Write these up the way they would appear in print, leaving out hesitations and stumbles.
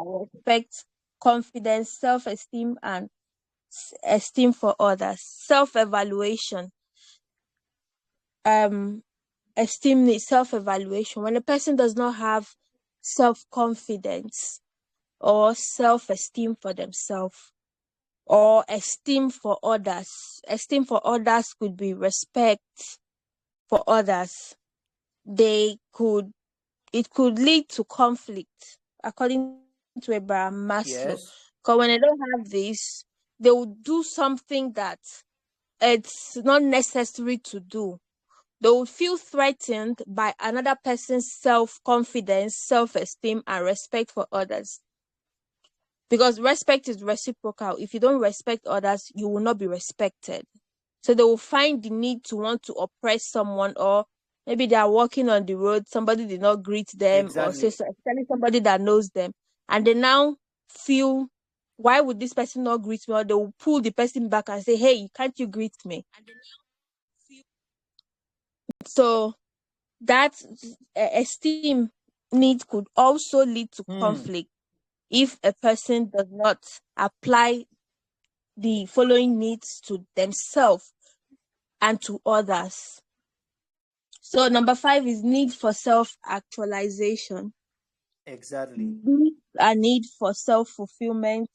respect, confidence, self-esteem, and esteem for others. Self-evaluation. Esteem needs self-evaluation. When a person does not have self-confidence or self-esteem for themselves or esteem for others, esteem for others could be respect for others. It could lead to conflict, according to Abraham Maslow. Yes. Because when they don't have this, they will do something that it's not necessary to do. They will feel threatened by another person's self-confidence, self-esteem, and respect for others. Because respect is reciprocal. If you don't respect others, you will not be respected. So they will find the need to want to oppress someone, or maybe they are walking on the road, somebody did not greet them, or Exactly. telling somebody that knows them, and they now feel, why would this person not greet me? Or they will pull the person back and say, hey, can't you greet me? So that esteem need could also lead to conflict if a person does not apply the following needs to themselves and to others. So number 5 is need for self-actualization. Exactly. A need for self-fulfillment,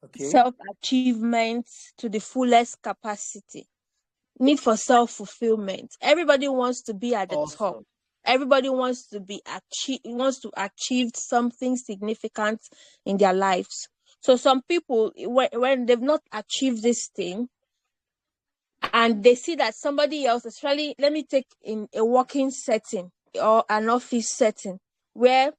Okay. self-achievement to the fullest capacity. Need for self-fulfillment. Everybody wants to be at the top. Awesome. Everybody wants to achieve something significant in their lives. So some people, when they've not achieved this thing, and they see that somebody else, especially, let me take in a working setting or an office setting, where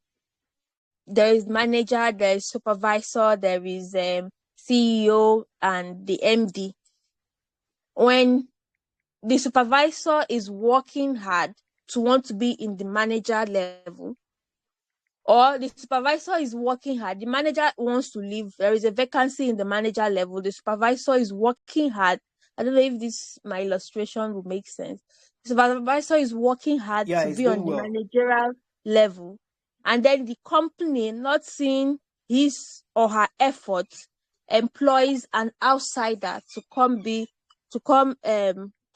there is manager, there is supervisor, there is CEO and the MD. When the supervisor is working hard to want to be in the manager level, or the supervisor is working hard, the manager wants to leave, there is a vacancy in the manager level, the supervisor is working hard. I don't know if my illustration will make sense. The supervisor is working hard Yeah, to it's be on going the well. managerial level, and then the company, not seeing his or her efforts, employs an outsider to come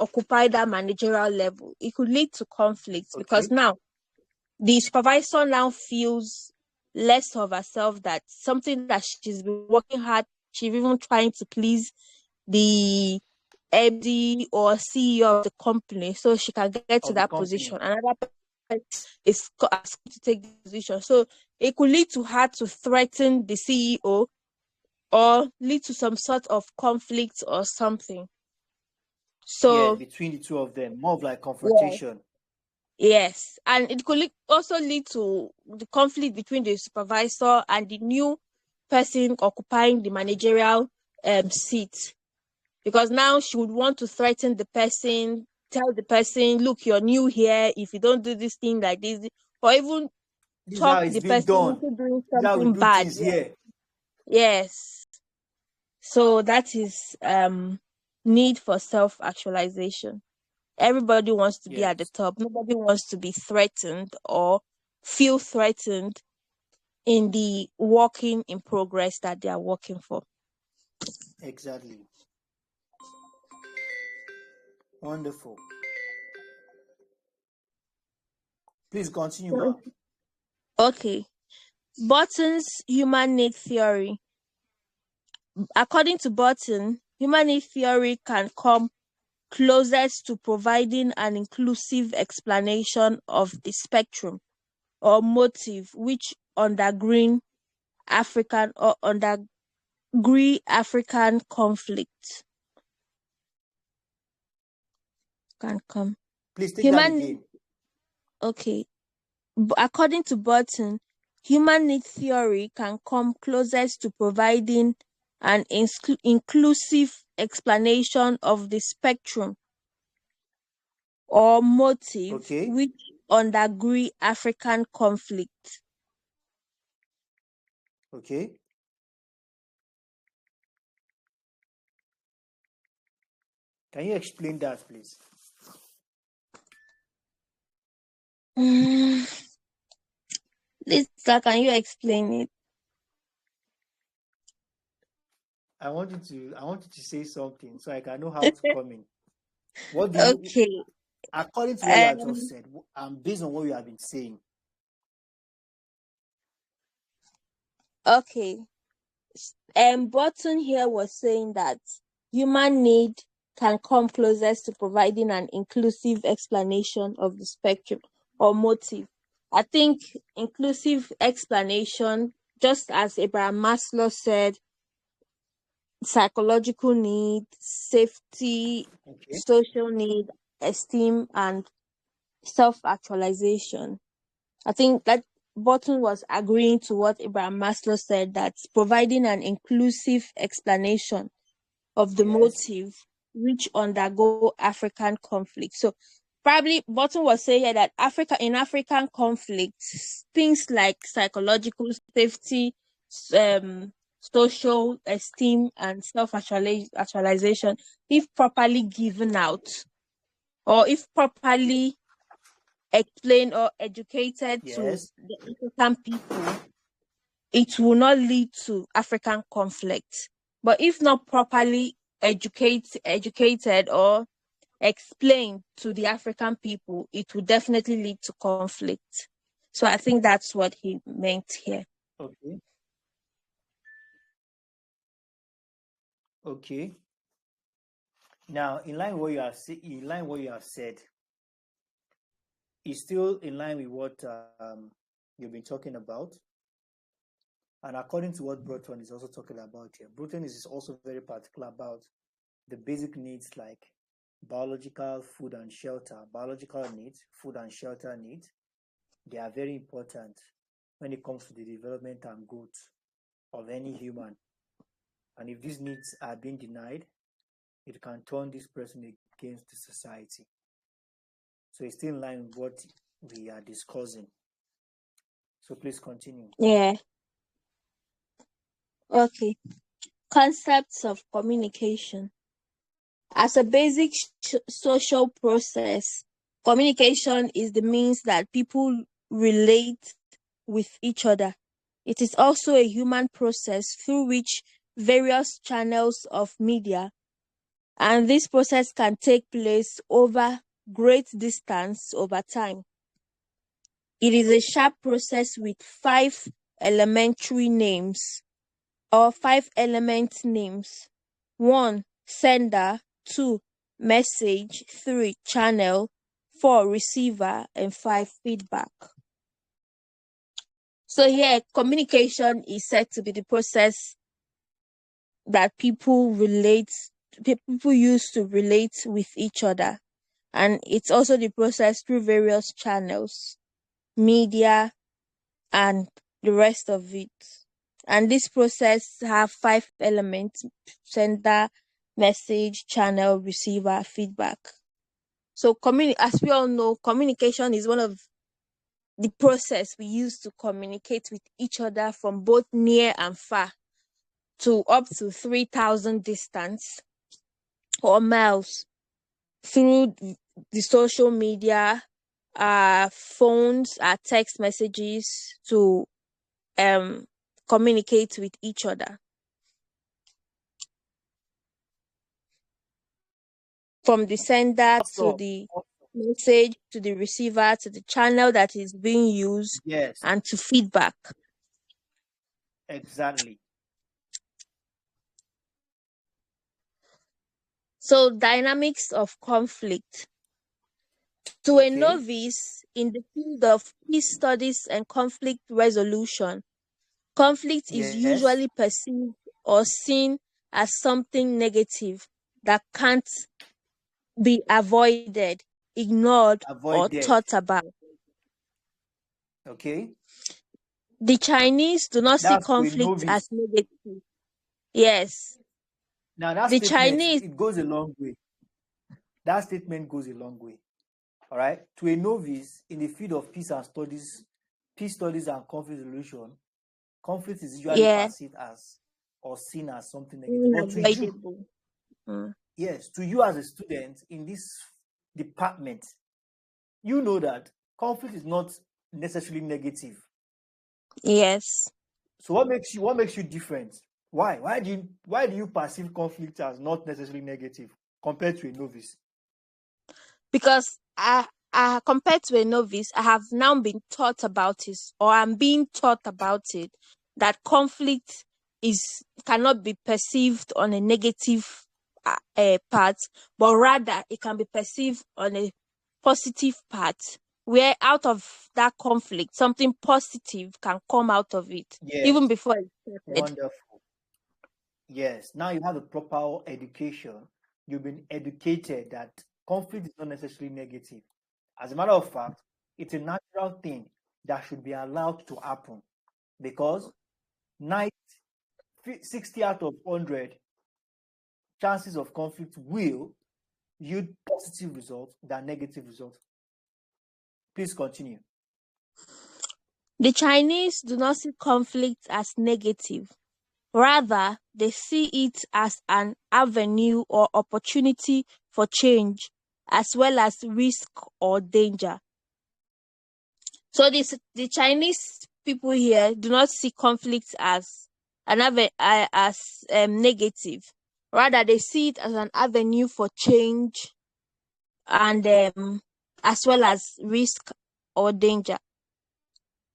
occupy that managerial level. It could lead to conflicts, because Okay. now the supervisor now feels less of herself, that something that she's been working hard, she's even trying to please the MD or CEO of the company so she can get to Of the that position. company. Another person is asked to take the position. So it could lead to her to threaten the CEO, or lead to some sort of conflict or something. Yeah, So between the two of them. More of like yeah. confrontation. Yes, and it could also lead to the conflict between the supervisor and the new person occupying the managerial seat, because now she would want to threaten the person, tell the person, look, you're new here, if you don't do this thing like this, or even This is how talk it's the being person done. into doing This is how we something do bad. things here. Yes. So that is need for self-actualization. Everybody wants to be at the Yes. top. Nobody wants to be threatened or feel threatened in the working in progress that they are working for. Exactly. Wonderful. Please continue, ma. Okay. Burton's human need theory. According to Burton, human need theory can come closest to providing an inclusive explanation of the spectrum or motive which undergird African conflict. Can come. Please take that Human again. okay. According to Burton, human need theory can come closest to providing an inclusive explanation of the spectrum or motive Okay. which undergird African conflict. Okay. Can you explain that, please? Lisa, can you explain it? I want you to say something so I can know how to come in. What do you, Okay. according to what you have just Um. said, and based on what you have been saying? Okay. Burton here was saying that human need can come closest to providing an inclusive explanation of the spectrum or motive. I think inclusive explanation, just as Abraham Maslow said, psychological need, safety, Okay. social need, esteem, and self-actualization. I think that Burton was agreeing to what Abraham Maslow said, that providing an inclusive explanation of the Yes. motive which undergo African conflict. So probably Burton was saying here that in African conflicts, things like psychological safety, um, social esteem, and self-actualization, if properly given out, or if properly explained or educated to Yes. the African people, it will not lead to African conflict. But if not properly educated or explained to the African people, it will definitely lead to conflict. So I think that's what he meant here. Okay. Okay. Now, in line what you have said, is still in line with what you've been talking about. And according to what Bruton is also talking about here, Bruton is also very particular about the basic needs like biological food and shelter, biological needs, food and shelter needs. They are very important when it comes to the development and growth of any human. And if these needs are being denied, it can turn this person against the society. So it's still in line with what we are discussing. So please continue. Yeah. Okay. Concepts of communication. As a basic social process, communication is the means that people relate with each other. It is also a human process through which various channels of media, and this process can take place over great distance over time. It is a sharp process with five elementary names or five element names. 1. Sender. 2. Message. 3. Channel. 4. Receiver. And 5. Feedback. So here, communication is said to be the process that people use to relate with each other. And it's also the process through various channels, media, and the rest of it. And this process have five elements: sender, message, channel, receiver, feedback. So as we all know, communication is one of the process we use to communicate with each other from both near and far to up to 3,000 distance or miles through the social media, our phones, our text messages to communicate with each other. From the sender to Awesome. the message to the receiver to the channel that is being used Yes, and to feedback. exactly. So, dynamics of conflict. To a Okay. novice in the field of peace studies and conflict resolution, conflict is Yes. usually perceived or seen as something negative that can't be avoided, ignored, or Avoided. thought about. Okay. The Chinese do not see That's to a conflict novice. as negative. Yes. Now that The statement, Chinese, it goes a long way. That statement goes a long way. All right. To a novice in the field of peace studies and conflict resolution, conflict is usually yeah, perceived as or seen as something negative. But to you, unavoidable. Mm. yes, to you as a student in this department, you know that conflict is not necessarily negative. Yes. So what makes you different? Why? Why do you perceive conflict as not necessarily negative compared to a novice? Because I compared to a novice, I have now been taught about it, or I'm being taught about it, that conflict is cannot be perceived on a negative part, but rather it can be perceived on a positive part, where out of that conflict, something positive can come out of it, even Yes, before it started. wonderful. Yes, now you have a proper education. You've been educated that conflict is not necessarily negative. As a matter of fact, it's a natural thing that should be allowed to happen because 90, 60 out of 100 chances of conflict will yield positive results than negative results. Please continue. The Chinese do not see conflict as negative. Rather, they see it as an avenue or opportunity for change, as well as risk or danger. So the Chinese people here do not see conflict as negative. Rather, they see it as an avenue for change and as well as risk or danger.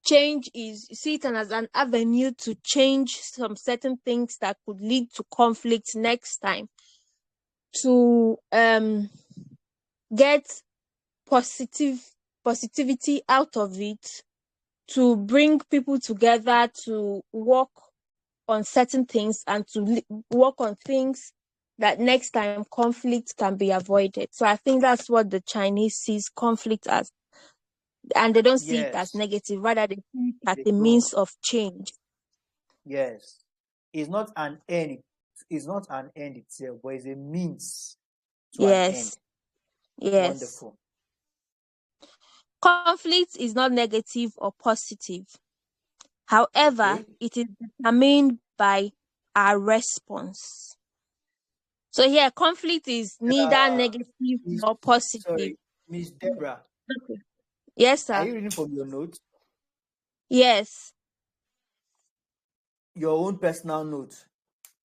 Change is, you see it as an avenue to change some certain things that could lead to conflict next time, to get positive positivity out of it, to bring people together to work on certain things and to work on things that next time conflict can be avoided. So I think that's what the Chinese sees conflict as, and they don't see it as Yes, negative. Rather, they see it as they a don't. means of change. Yes, it's not an end. It's not an end itself, but it's a means to an Yes, end. yes. Wonderful. Conflict is not negative or positive. However, Okay. it is determined by our response. So here, conflict is neither Uh, negative Miss, nor positive. sorry, Miss Deborah, Okay. Yes, are sir. you reading from your notes? Yes. Your own personal notes?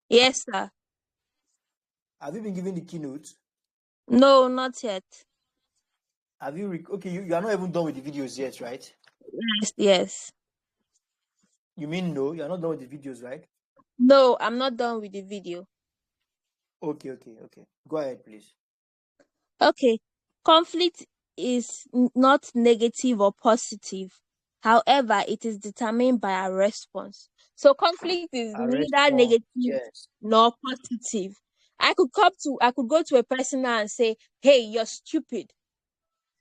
Yes, sir. Have you been given the keynote? No, not yet. Have you? Okay, you are not even done with the videos yet, right? Yes, yes. You mean no? You are not done with the videos, right? No, I'm not done with the video. Okay. Go ahead, please. Okay. Conflict is not negative or positive. However, it is determined by our response. So conflict is A neither response. negative Yes. nor positive. I could go to a person now and say, "Hey, you're stupid."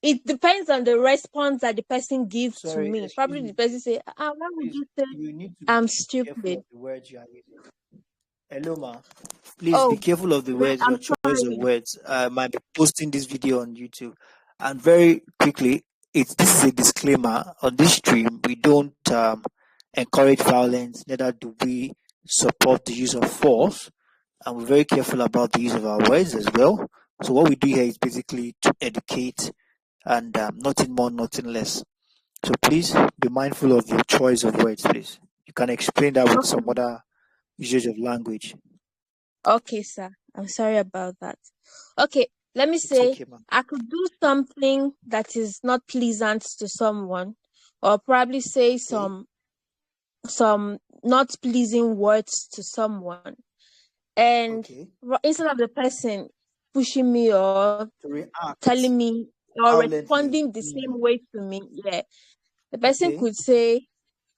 It depends on the response that the person gives to Sorry, me. excuse Probably the me. person say, "Why would Please, you say you need to I'm be careful stupid?" of the words you are using. Hello, ma. Please be Oh, careful of the yeah, words, I'm your choice of sorry. words. I might be posting this video on YouTube. And very quickly, this is a disclaimer. On this stream, we don't encourage violence, neither do we support the use of force. And we're very careful about the use of our words as well. So what we do here is basically to educate and nothing more, nothing less. So please be mindful of your choice of words, please. You can explain that with some Okay. other usage of language. Okay, sir. I'm sorry about that. Okay, let me It's say okay, ma'am. I could do something that is not pleasant to someone, or probably say Okay, some not pleasing words to someone, and okay. instead of the person pushing me or To react telling me or violently. responding the same way to me, yeah, the person Okay, could say,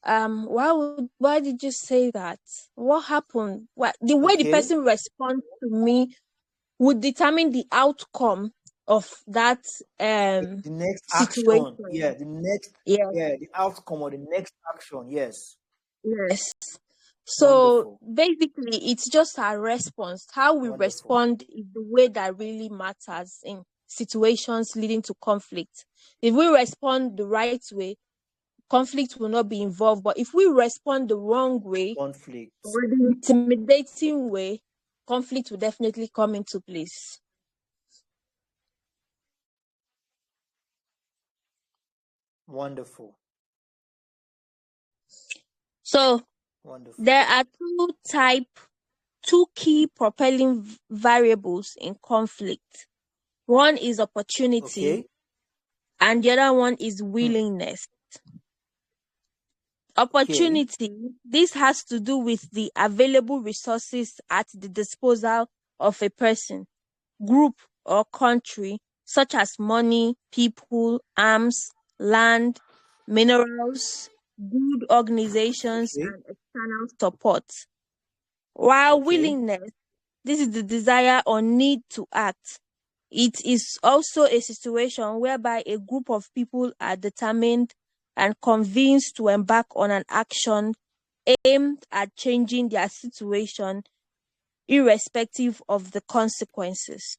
why did you say that? What happened? What the way the okay. person responds to me would determine the outcome of that The next action. situation. Yeah, the next, Yeah, yeah, the outcome or the next action. Yes. yes. So Wonderful. basically, it's just our response. How we Wonderful. respond is the way that really matters in situations leading to conflict. If we respond the right way, conflict will not be involved. But if we respond the wrong way Conflict. or the intimidating way, conflict will definitely come into place. Wonderful. So Wonderful. There are two key propelling variables in conflict. One is opportunity, Okay. and the other one is Hmm. willingness. Okay. Opportunity, this has to do with the available resources at the disposal of a person, group, or country, such as money, people, arms, land, minerals, good organizations, Okay. and external support. While Okay. willingness, this is the desire or need to act. It is also a situation whereby a group of people are determined and convinced to embark on an action aimed at changing their situation, irrespective of the consequences.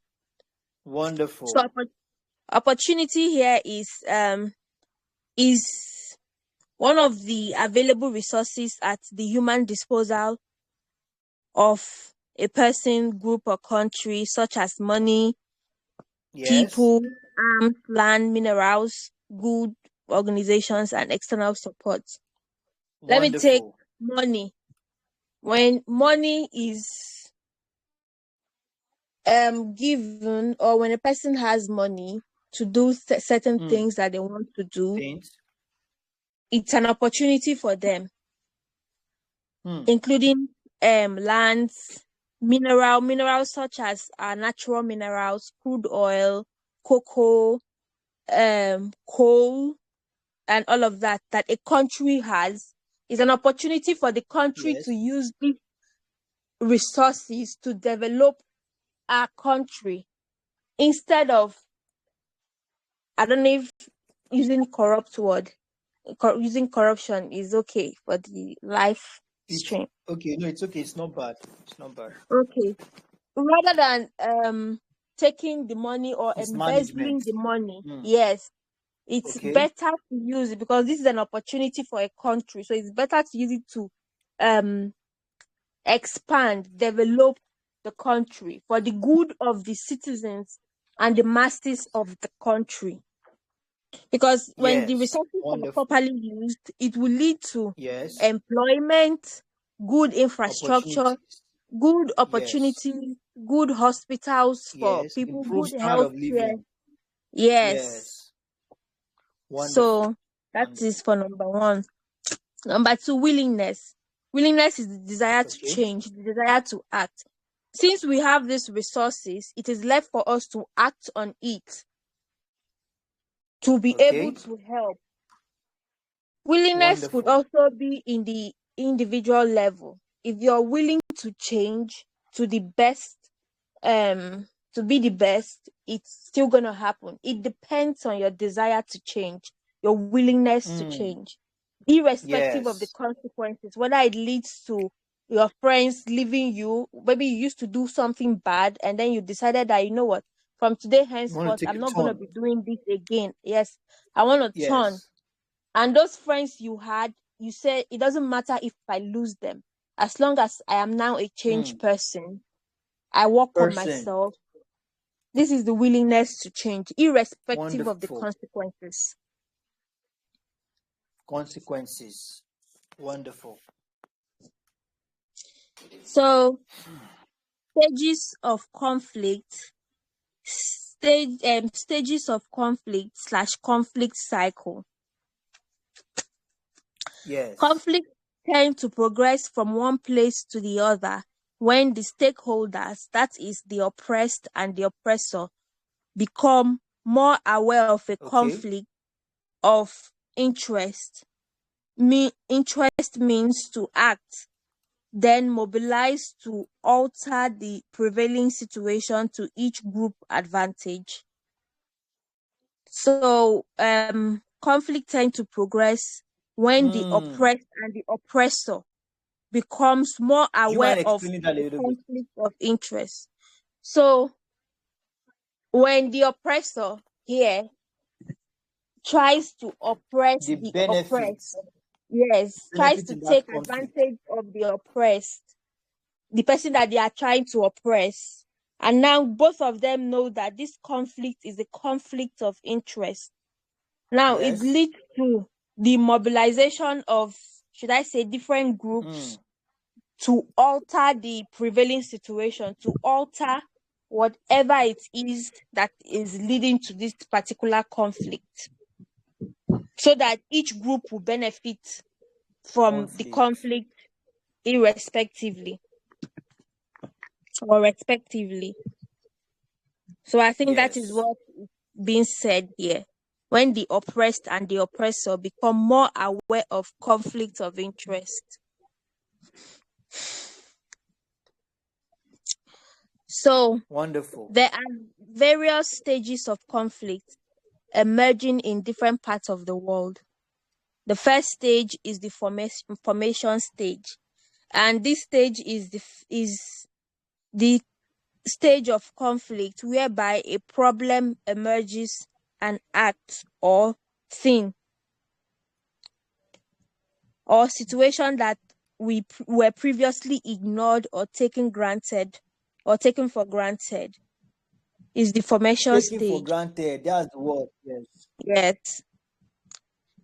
So, Wonderful. opportunity here is one of the available resources at the human disposal of a person, group, or country, such as money, Yes. people, arms, land, minerals, good organizations, and external support. Let me take Wonderful. money. When money is given, or when a person has money to do certain Hmm. things that they want to do, Paint. it's an opportunity for them, Hmm. including lands, minerals such as natural minerals, crude oil, cocoa, coal, and all of that a country has, is an opportunity for the country to Yes. use these resources to develop our country, instead of, I don't know if using corrupt word, using corruption is okay for the life It's stream. okay. No, it's okay. It's not bad. It's not bad. Okay. Rather than taking the money or It's embezzling management. the money, Hmm. yes, it's Okay. better to use it, because this is an opportunity for a country. So it's better to use it to um expand, develop the country for the good of the citizens and the masses of the country. Because when the Yes. resources are Wonderful. properly used, it will lead to Yes. employment, good infrastructure, Opportunities. good Yes. opportunities, good hospitals for Yes. people, Improve good standard health of care. living. Yes. Yes. Wonderful. So that is Wonderful. for number one. Number two, willingness. Willingness is the desire to Okay. change, the desire to act. Since we have these resources, it is left for us to act on it, to be able Okay. to help. Willingness could Wonderful. also be in the individual level. If you're willing to change to the best, to be the best, it's still gonna happen. It depends on your desire to change, your willingness to Hmm. change, irrespective of the Yes. consequences, whether it leads to your friends leaving you. Maybe you used to do something bad and then you decided that, you know what, from today You want henceforth, to take I'm a not gonna turn. be doing this again. Yes, I want to turn. Yes. And those friends you had, you say it doesn't matter if I lose them, as long as I am now a changed Hmm. person, I work on Person. myself. This is the willingness to change, irrespective of the Wonderful. consequences. Consequences. Wonderful. So, stages of conflict, stages of conflict slash conflict cycle. Yes. Conflict tend to progress from one place to the other when the stakeholders, that is the oppressed and the oppressor, become more aware of a Okay. conflict of interest. Interest means to act, then mobilize to alter the prevailing situation to each group advantage. So conflict tend to progress when the Hmm. oppressed and the oppressor becomes more Do you aware mind of explaining that a a little bit? conflict of interest. So when the oppressor here tries to oppress The the benefits. oppressed, yes, tries Benefits to in that take conflict. advantage of the oppressed, the person that they are trying to oppress. And now both of them know that this conflict is a conflict of interest. Now it Yes. leads to the mobilization of should I say, different groups to alter the prevailing situation, to alter whatever it is that is leading to this particular conflict, so that each group will benefit from the Conflict. conflict irrespectively or respectively. So I think that is Yes. what is being said here. When the oppressed and the oppressor become more aware of conflict of interest. So Wonderful. there are various stages of conflict emerging in different parts of the world. The first stage is the formation stage, and this stage is the stage of conflict whereby a problem emerges, an act or thing or situation that were previously ignored or taken for granted is the formation Taking for stage. granted. That's the word. Yes. Yes.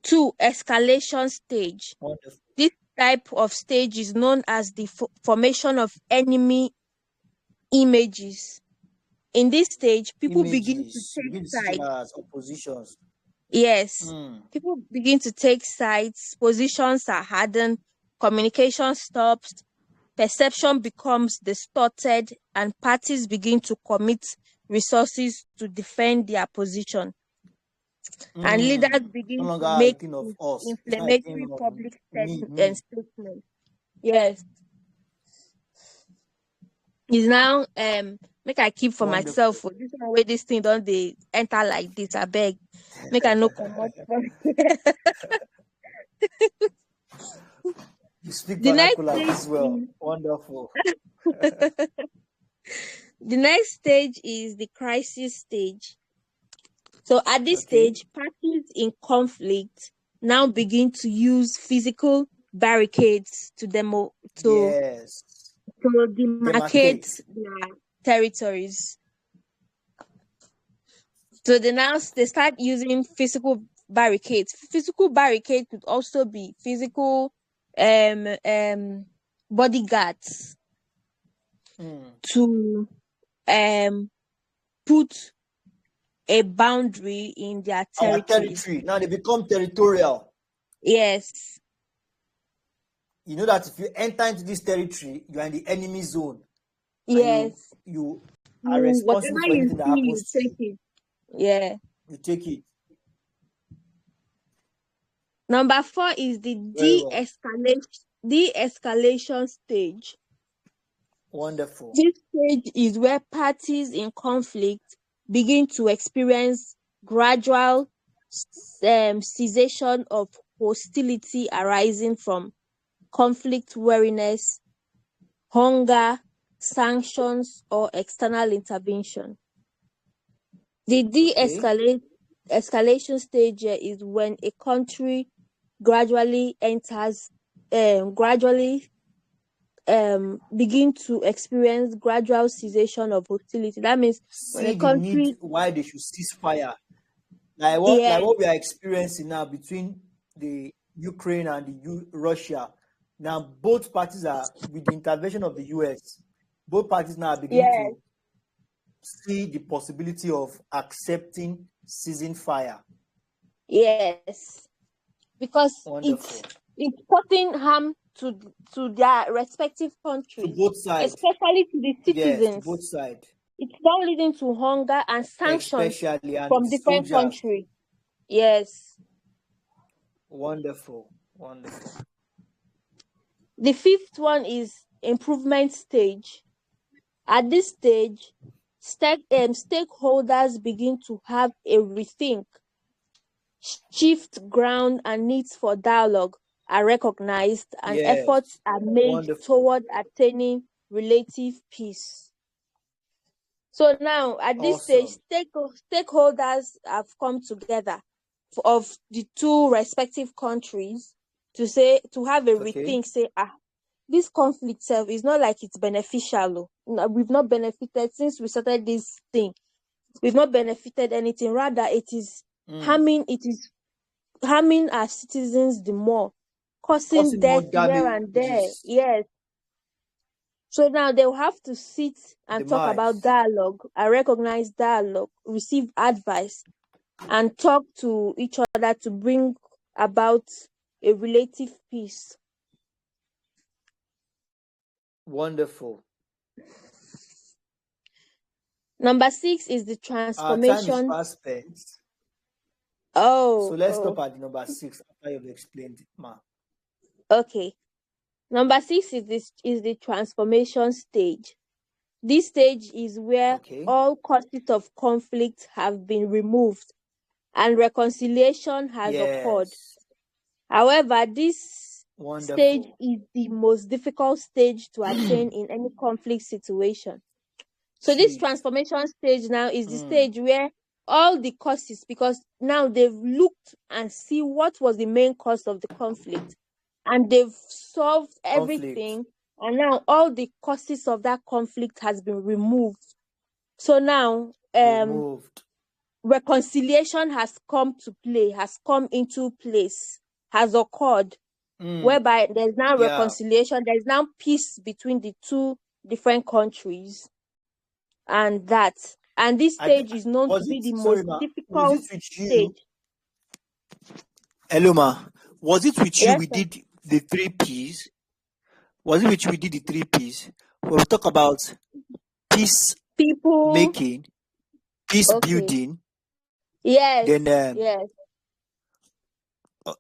2, escalation stage. Wonderful. This type of stage is known as the formation of enemy images. In this stage, people begin to Images. You take begin to see each sides. other as oppositions. Yes. People begin to take sides, positions are hardened, communication stops, perception becomes distorted, and parties begin to commit resources to defend their position. And leaders No begin to longer a make thing of us. It's not a thing inflammatory of public me. statements. Yes. Is now make I keep for myself Wonderful. for this one where this thing don't they enter like this, I beg. Make I no come out from here. You speak The next vernacular stage this well. is Wonderful. the next stage is the crisis stage. So at this Okay. stage, parties in conflict now begin to use physical barricades to Yes. demarcate Demarcate. their territories. So they start using physical barricades. Physical barricade could also be physical bodyguards to put a boundary in their Our territories. territory. Now they become territorial. Yes. You know that if you enter into this territory, you are in the enemy zone and Yes. you are You responsible whatever for you anything that see, happens you to take you. it. Yeah. You take it. Number 4 is the Very well. de-escalation stage. Wonderful. This stage is where parties in conflict begin to experience gradual cessation of hostility arising from conflict wariness, hunger, sanctions, or external intervention. The Okay. escalation stage here is when a country gradually begin to experience gradual cessation of hostility. That means when a See the need country, why they should cease fire. Like what yeah, like what we are experiencing now between the Ukraine and the Russia. Now both parties are with the intervention of the US. Both parties now are beginning yes, to see the possibility of accepting ceasing fire. yes, because it's Wonderful. it's causing harm to their respective To countries, both sides. especially to the Yes, to citizens. both sides. It's now leading to hunger and sanctions Especially and from the different soldiers. countries. Yes. Wonderful. Wonderful. The 5th one is improvement stage. At this stage, stakeholders begin to have a rethink. Shift ground and needs for dialogue are recognized, and efforts Yes. are made Wonderful. toward attaining relative peace. So now, at this stage, Awesome. stakeholders have come together of the two respective countries to have a Okay. rethink. Say, this conflict itself is not like it's beneficial. No, we've not benefited since we started this thing. We've not benefited anything. Rather, it is Mm. harming. It is harming our citizens the more, causing more death here and there. damages. Yes. So now they'll have to sit and talk about Demise. dialogue and recognize dialogue, receive advice, and talk to each other to bring about a relative peace. Wonderful. Number 6 is the Our time is transformation. fast spent. So Oh, let's oh, stop at the number 6 after you've explained it, ma. okay. Number 6 is the transformation stage. This stage is where Okay. all causes of conflict have been removed and reconciliation has occurred. Yes. However, this stage Wonderful. is the most difficult stage to attain in any conflict situation. So this Chief. transformation stage now is the Mm. stage where all the causes, because now they've looked and see what was the main cause of the conflict, and they've solved Conflict. everything, and now all the causes of that conflict has been removed. So now Removed. reconciliation has come into place, has occurred, whereby there's now Yeah. reconciliation, there's now peace between the two different countries, and this stage is known to Was be it, the sorry, most ma, was difficult it with you? stage. Hello, ma. Was it with you Yes, we sir. did the 3 Ps? Was it with you we did the 3 Ps? We'll talk about peace People. making, peace Okay. building. Yes. Then Yes.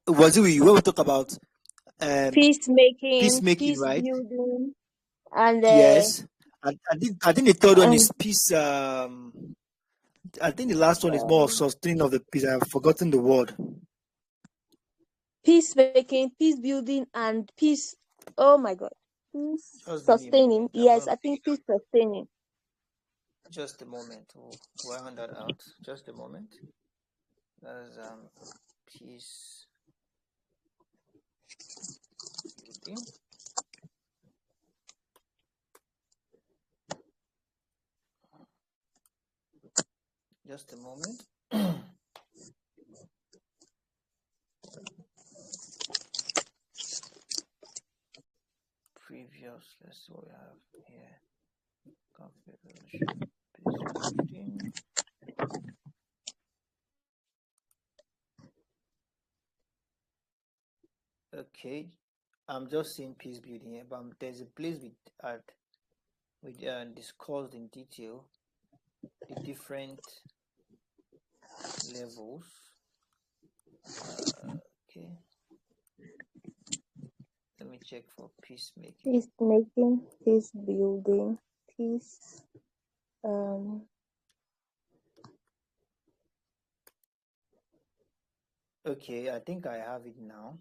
was it with you when we talk about um Peacemaking, peacemaking, peace right? building, and Yes. I think the third one um, is peace. I think the last one is more of um, sustaining of the peace. I've forgotten the word. peacemaking, peace building, and peace. Oh my God. Peace Just give me a sustaining. moment. I'm Yes, gonna I pick think it up. peace sustaining. Just a moment. We'll iron that out. Just a moment. That's peace building. Just a moment. Previous. Let's see what we have here. Conflict resolution. Peace building. Okay. I'm just seeing peace building here, but there's a place we discussed in detail the different levels. Okay. Let me check for peacemaking. Peacemaking, peace building, peace. Okay, I think I have it now.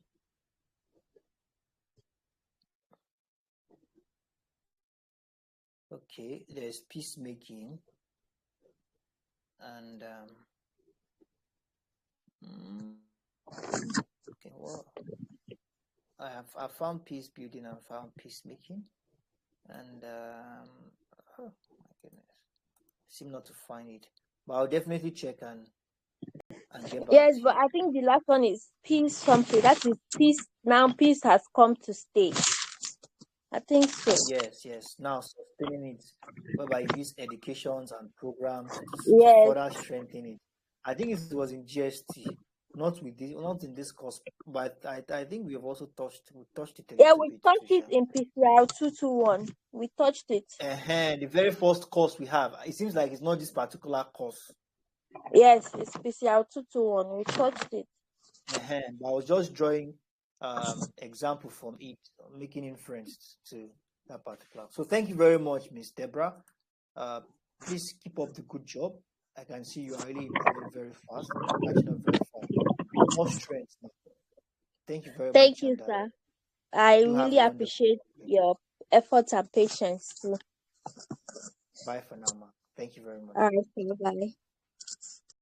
Okay, there's peacemaking, and okay, well, I found peace building and found peacemaking, and oh my goodness, seem not to find it, but I'll definitely check and get back Yes, to but you. I think the last one is peace something. That is peace. Now peace has come to stay. I think so. Yes. Now sustaining it, whereby you use educations and programs to Yes. further strengthen it. I think it was in GST, not in this course, but I think we have also touched it a Yeah, little we bit touched too, it Sha. in PCR221. We touched it. The very first course we have, it seems like it's not this particular course. Yes, it's PCR221. We touched it. But I was just drawing example from it, making inference to that particular. So thank you very much, Miss Deborah. Please keep up the good job. I can see you are really improving very fast. You're catching up very fast. More strength now. Thank you very Thank much, you, and sir. I do have really a wonderful appreciate day. your efforts and patience too. Bye for now, ma. Thank you very much. All right, bye.